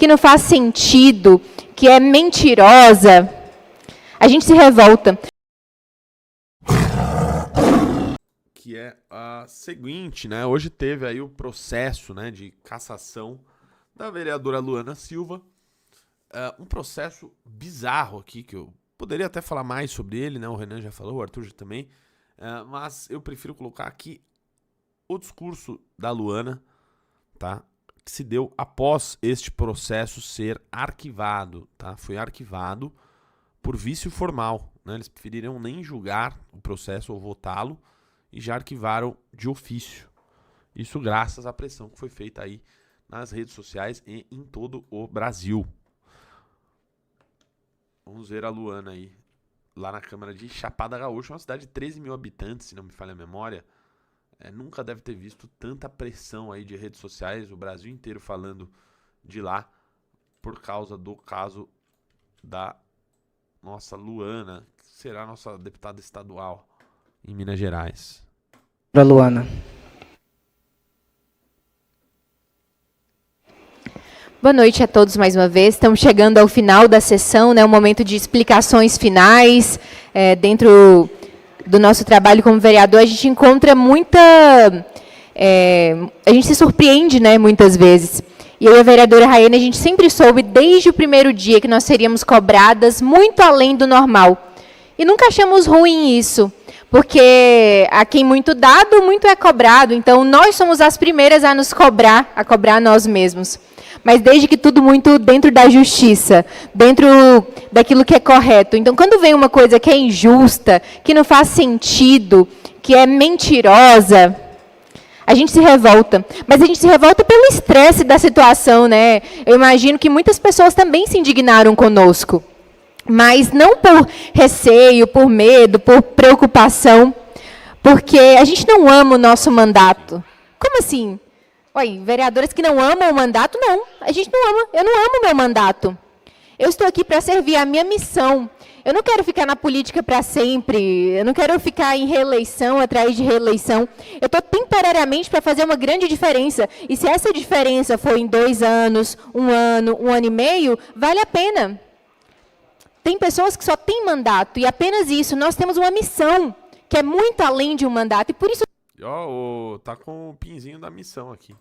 que não faz sentido, que é mentirosa, a gente se revolta. Que é a seguinte, né? Hoje teve aí o processo, né, de cassação da vereadora Luana Silva. Um processo bizarro aqui, que eu poderia até falar mais sobre ele, né? O Renan já falou, o Arthur já também. Mas eu prefiro colocar aqui o discurso da Luana, tá? Que se deu após este processo ser arquivado, tá? Foi arquivado por vício formal, né? Eles preferiram nem julgar o processo ou votá-lo e já arquivaram de ofício. Isso graças à pressão que foi feita aí nas redes sociais e em todo o Brasil. Vamos ver a Luana aí, lá na Câmara de Chapada Gaúcha, uma cidade de 13 mil habitantes, se não me falha a memória. Nunca deve ter visto tanta pressão aí de redes sociais, o Brasil inteiro falando de lá, por causa do caso da nossa Luana, que será nossa deputada estadual em Minas Gerais. Para Luana. Boa noite a todos mais uma vez. Estamos chegando ao final da sessão, né, um momento de explicações finais. Dentro do nosso trabalho como vereador, a gente encontra muita... a gente se surpreende, né, muitas vezes. E eu e a vereadora Raiane, a gente sempre soube, desde o primeiro dia, que nós seríamos cobradas muito além do normal. E nunca achamos ruim isso, porque a quem muito dado, muito é cobrado. Então, nós somos as primeiras a nos cobrar, a cobrar nós mesmos. Mas desde que tudo muito dentro da justiça, dentro daquilo que é correto. Então, quando vem uma coisa que é injusta, que não faz sentido, que é mentirosa, a gente se revolta. Mas a gente se revolta pelo estresse da situação, né? Eu imagino que muitas pessoas também se indignaram conosco. Mas não por receio, por medo, por preocupação, porque a gente não ama o nosso mandato. Como assim? Oi, vereadoras que não amam o mandato? Não, a gente não ama. Eu não amo o meu mandato. Eu estou aqui para servir a minha missão. Eu não quero ficar na política para sempre. Eu não quero ficar em reeleição, atrás de reeleição. Eu estou temporariamente para fazer uma grande diferença. E se essa diferença for em 2 anos, 1 ano e meio, vale a pena. Tem pessoas que só têm mandato, e apenas isso. Nós temos uma missão, que é muito além de um mandato. E por isso... tá com o pinzinho da missão aqui.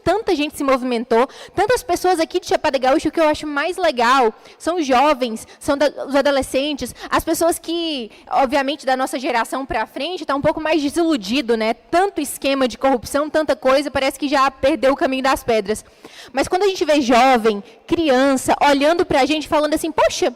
Tanta gente se movimentou, tantas pessoas aqui de Chapada Gaúcha. O que eu acho mais legal são os jovens, são os adolescentes, as pessoas que, obviamente, da nossa geração para frente, está um pouco mais desiludido, né? Tanto esquema de corrupção, tanta coisa, parece que já perdeu o caminho das pedras. Mas quando a gente vê jovem, criança, olhando para a gente, falando assim, poxa,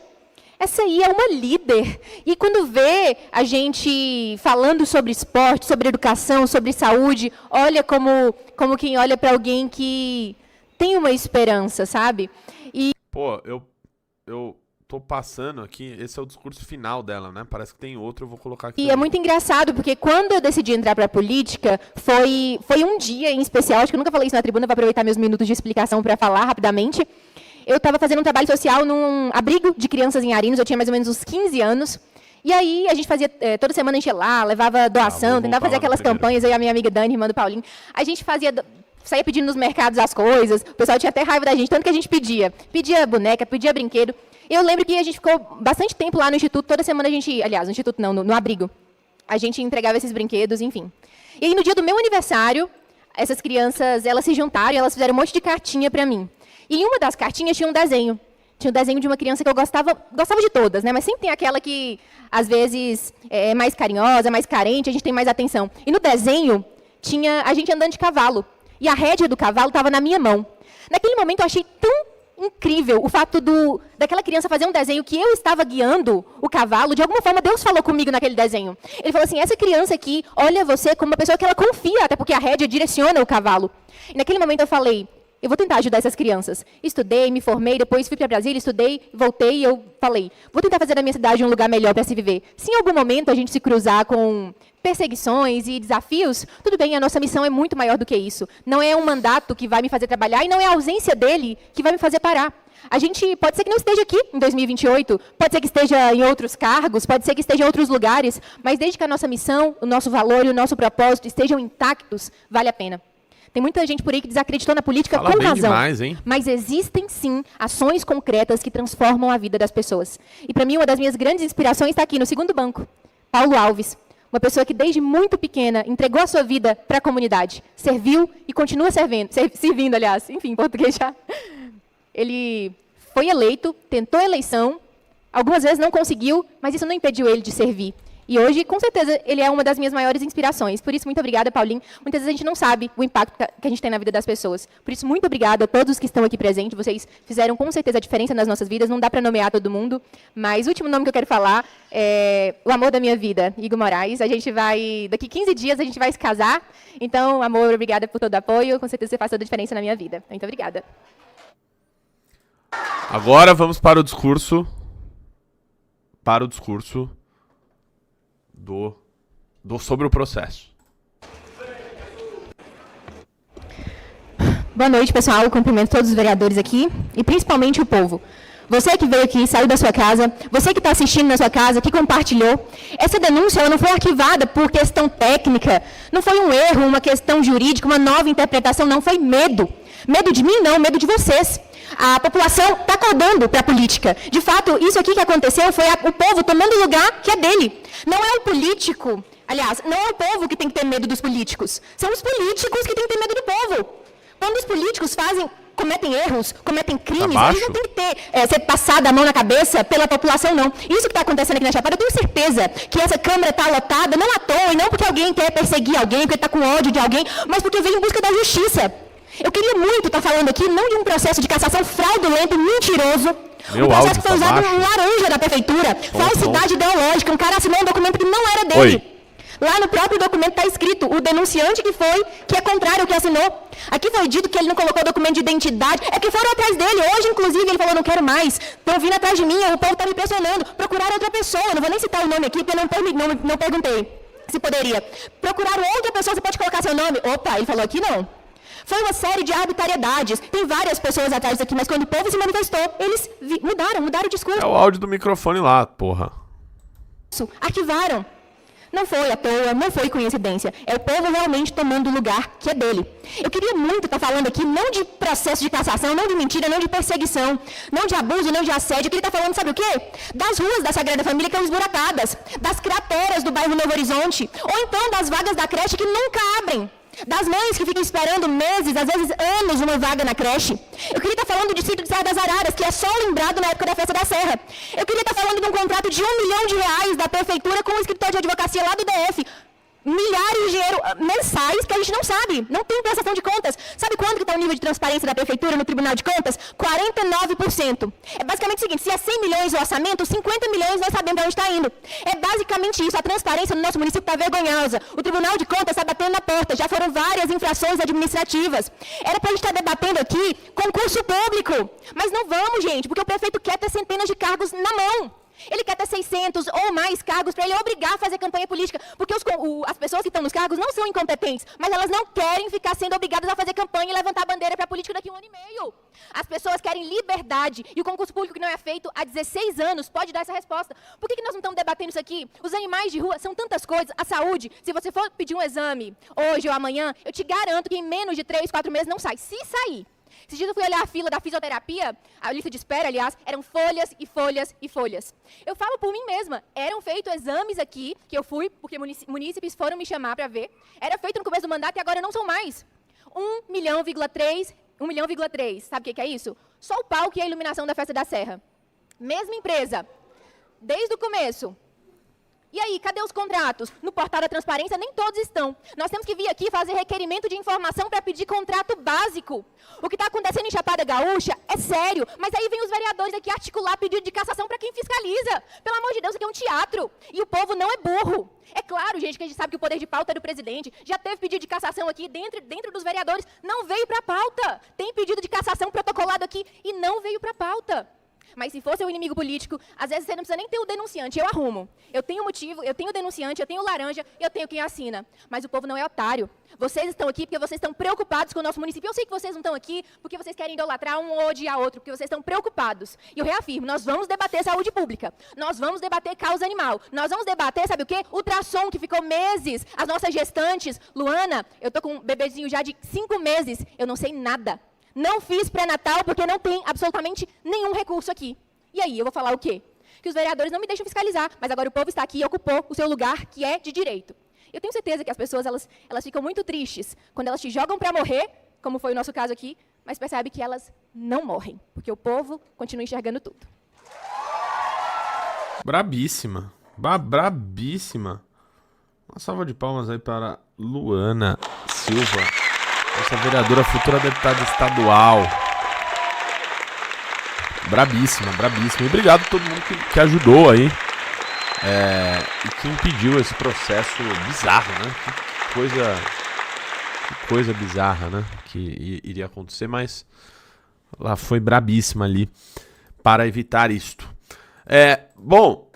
essa aí é uma líder. E quando vê a gente falando sobre esporte, sobre educação, sobre saúde, olha como quem olha para alguém que tem uma esperança, sabe? E... Pô, eu tô passando aqui, esse é o discurso final dela, né? Parece que tem outro, eu vou colocar aqui. E também. É muito engraçado, porque quando eu decidi entrar para a política, foi um dia em especial, acho que eu nunca falei isso na tribuna, vou aproveitar meus minutos de explicação para falar rapidamente. Eu estava fazendo um trabalho social num abrigo de crianças em Arinos, eu tinha mais ou menos uns 15 anos. E aí a gente fazia, toda semana a gente ia lá, levava doação, tentava fazer aquelas campanhas, eu e a minha amiga Dani, irmã do Paulinho. A gente saía pedindo nos mercados as coisas, o pessoal tinha até raiva da gente, tanto que a gente pedia boneca, pedia brinquedo. Eu lembro que a gente ficou bastante tempo lá no instituto, toda semana a gente, aliás, no instituto não, no abrigo, a gente entregava esses brinquedos, enfim. E aí no dia do meu aniversário, essas crianças, elas se juntaram e elas fizeram um monte de cartinha para mim. E em uma das cartinhas tinha um desenho. Tinha um desenho de uma criança que eu gostava de todas, né? Mas sempre tem aquela que, às vezes, é mais carinhosa, mais carente, a gente tem mais atenção. E no desenho, tinha a gente andando de cavalo. E a rédea do cavalo estava na minha mão. Naquele momento, eu achei tão incrível o fato daquela criança fazer um desenho que eu estava guiando o cavalo. De alguma forma, Deus falou comigo naquele desenho. Ele falou assim, essa criança aqui olha você como uma pessoa que ela confia, até porque a rédea direciona o cavalo. E naquele momento, eu falei... Eu vou tentar ajudar essas crianças. Estudei, me formei, depois fui para Brasília, estudei, voltei e eu falei, vou tentar fazer da minha cidade um lugar melhor para se viver. Se em algum momento a gente se cruzar com perseguições e desafios, tudo bem, a nossa missão é muito maior do que isso. Não é um mandato que vai me fazer trabalhar e não é a ausência dele que vai me fazer parar. A gente pode ser que não esteja aqui em 2028, pode ser que esteja em outros cargos, pode ser que esteja em outros lugares, mas desde que a nossa missão, o nosso valor e o nosso propósito estejam intactos, vale a pena. Tem muita gente por aí que desacreditou na política Fala com bem razão. demais, hein? Mas existem, sim, ações concretas que transformam a vida das pessoas. E, para mim, uma das minhas grandes inspirações está aqui, no segundo banco. Paulo Alves. Uma pessoa que, desde muito pequena, entregou a sua vida para a comunidade. Serviu e continua servindo, aliás. Enfim, em português já. Ele foi eleito, tentou a eleição, algumas vezes não conseguiu, mas isso não impediu ele de servir. E hoje, com certeza, ele é uma das minhas maiores inspirações. Por isso, muito obrigada, Paulinho. Muitas vezes a gente não sabe o impacto que a gente tem na vida das pessoas. Por isso, muito obrigada a todos que estão aqui presentes. Vocês fizeram, com certeza, a diferença nas nossas vidas. Não dá para nomear todo mundo. Mas o último nome que eu quero falar é o amor da minha vida, Igor Moraes. A gente vai, daqui 15 dias, a gente vai se casar. Então, amor, obrigada por todo o apoio. Com certeza, você faz toda a diferença na minha vida. Muito obrigada. Agora vamos para o discurso. Sobre o processo. Boa noite, pessoal. Cumprimento todos os vereadores aqui e principalmente o povo. Você que veio aqui, saiu da sua casa, você que está assistindo na sua casa, que compartilhou. Essa denúncia ela não foi arquivada por questão técnica, não foi um erro, uma questão jurídica, uma nova interpretação, não, foi medo. Medo de mim, não, medo de vocês. A população está acordando para a política. De fato, isso aqui que aconteceu foi o povo tomando o lugar que é dele. Não é o político, aliás, não é o povo que tem que ter medo dos políticos. São os políticos que têm que ter medo do povo. Quando os políticos cometem erros, cometem crimes, eles não têm que ser passada a mão na cabeça pela população, não. Isso que está acontecendo aqui na Chapada, eu tenho certeza que essa Câmara está lotada, não à toa, e não porque alguém quer perseguir alguém, porque está com ódio de alguém, mas porque veio em busca da justiça. Eu queria muito estar falando aqui, não de um processo de cassação fraudulento, mentiroso, um processo que foi usado um laranja da prefeitura, falsidade ideológica, um cara assinou um documento que não era dele. Oi. Lá no próprio documento está escrito, o denunciante que é contrário ao que assinou. Aqui foi dito que ele não colocou documento de identidade, é que foram atrás dele. Hoje, inclusive, ele falou, não quero mais, estão vindo atrás de mim, o povo está me pressionando. Procurar outra pessoa, não vou nem citar o nome aqui, porque não perguntei se poderia. Procurar outra pessoa, você pode colocar seu nome? Opa, ele falou aqui não. Foi uma série de arbitrariedades. Tem várias pessoas atrás disso aqui, mas quando o povo se manifestou, eles mudaram o discurso. É o áudio do microfone lá, porra. Arquivaram. Não foi à toa, não foi coincidência. É o povo realmente tomando o lugar que é dele. Eu queria muito estar falando aqui, não de processo de cassação, não de mentira, não de perseguição, não de abuso, não de assédio. Eu queria estar falando, sabe o quê? Das ruas da Sagrada Família que estão esburacadas, das crateras do bairro Novo Horizonte, ou então das vagas da creche que nunca abrem. Das mães que ficam esperando meses, às vezes anos, uma vaga na creche. Eu queria estar falando de sítio de Serra das Araras, que é só lembrado na época da Festa da Serra. Eu queria estar falando de um contrato de R$1 milhão da prefeitura com o escritório de advocacia lá do DF. Milhares de dinheiro mensais que a gente não sabe, não tem prestação de contas. Sabe quanto que está o nível de transparência da prefeitura no Tribunal de Contas? 49%. É basicamente o seguinte, se é 100 milhões o orçamento, 50 milhões nós sabemos para onde está indo. É basicamente isso, a transparência no nosso município está vergonhosa. O Tribunal de Contas está batendo na porta, já foram várias infrações administrativas. Era para a gente estar debatendo aqui concurso público. Mas não vamos, gente, porque o prefeito quer ter centenas de cargos na mão. Ele quer ter 600 ou mais cargos para ele obrigar a fazer campanha política, porque as pessoas que estão nos cargos não são incompetentes, mas elas não querem ficar sendo obrigadas a fazer campanha e levantar bandeira para a política daqui a 1 ano e meio. As pessoas querem liberdade, e o concurso público que não é feito há 16 anos pode dar essa resposta. Por que nós não estamos debatendo isso aqui? Os animais de rua são tantas coisas, a saúde, se você for pedir um exame hoje ou amanhã, eu te garanto que em menos de 3, 4 meses não sai. Se sair. Esses dias eu fui olhar a fila da fisioterapia, a lista de espera, aliás, eram folhas e folhas e folhas. Eu falo por mim mesma, eram feitos exames aqui, que eu fui, porque munícipes foram me chamar para ver, era feito no começo do mandato e agora não são mais. 1,3 milhão, sabe o que é isso? Só o palco e a iluminação da Festa da Serra. Mesma empresa, desde o começo. E aí, cadê os contratos? No portal da transparência, nem todos estão. Nós temos que vir aqui fazer requerimento de informação para pedir contrato básico. O que está acontecendo em Chapada Gaúcha é sério, mas aí vem os vereadores aqui articular pedido de cassação para quem fiscaliza. Pelo amor de Deus, isso aqui é um teatro. E o povo não é burro. É claro, gente, que a gente sabe que o poder de pauta é do presidente. Já teve pedido de cassação aqui dentro dos vereadores, não veio para a pauta. Tem pedido de cassação protocolado aqui e não veio para a pauta. Mas se fosse o inimigo político, às vezes você não precisa nem ter o denunciante, eu arrumo. Eu tenho motivo, eu tenho o denunciante, eu tenho o laranja, eu tenho quem assina. Mas o povo não é otário. Vocês estão aqui porque vocês estão preocupados com o nosso município. Eu sei que vocês não estão aqui porque vocês querem idolatrar um ou odiar outro, porque vocês estão preocupados. E eu reafirmo, nós vamos debater saúde pública, nós vamos debater causa animal, nós vamos debater, sabe o quê? Ultrassom, que ficou meses, as nossas gestantes. Luana, eu tô com um bebezinho já de 5 meses, eu não sei nada. Não fiz pré-natal porque não tem absolutamente nenhum recurso aqui. E aí, eu vou falar o quê? Que os vereadores não me deixam fiscalizar, mas agora o povo está aqui e ocupou o seu lugar, que é de direito. Eu tenho certeza que as pessoas elas ficam muito tristes quando elas te jogam para morrer, como foi o nosso caso aqui, mas percebe que elas não morrem, porque o povo continua enxergando tudo. Brabíssima. Brabíssima. Uma salva de palmas aí para Luana Silva, nossa vereadora, futura deputada estadual. Brabíssima, brabíssima. E obrigado a todo mundo que ajudou aí. E que impediu esse processo bizarro, né? Que coisa bizarra, né? Que iria acontecer, mas ela foi brabíssima ali para evitar isto. Bom,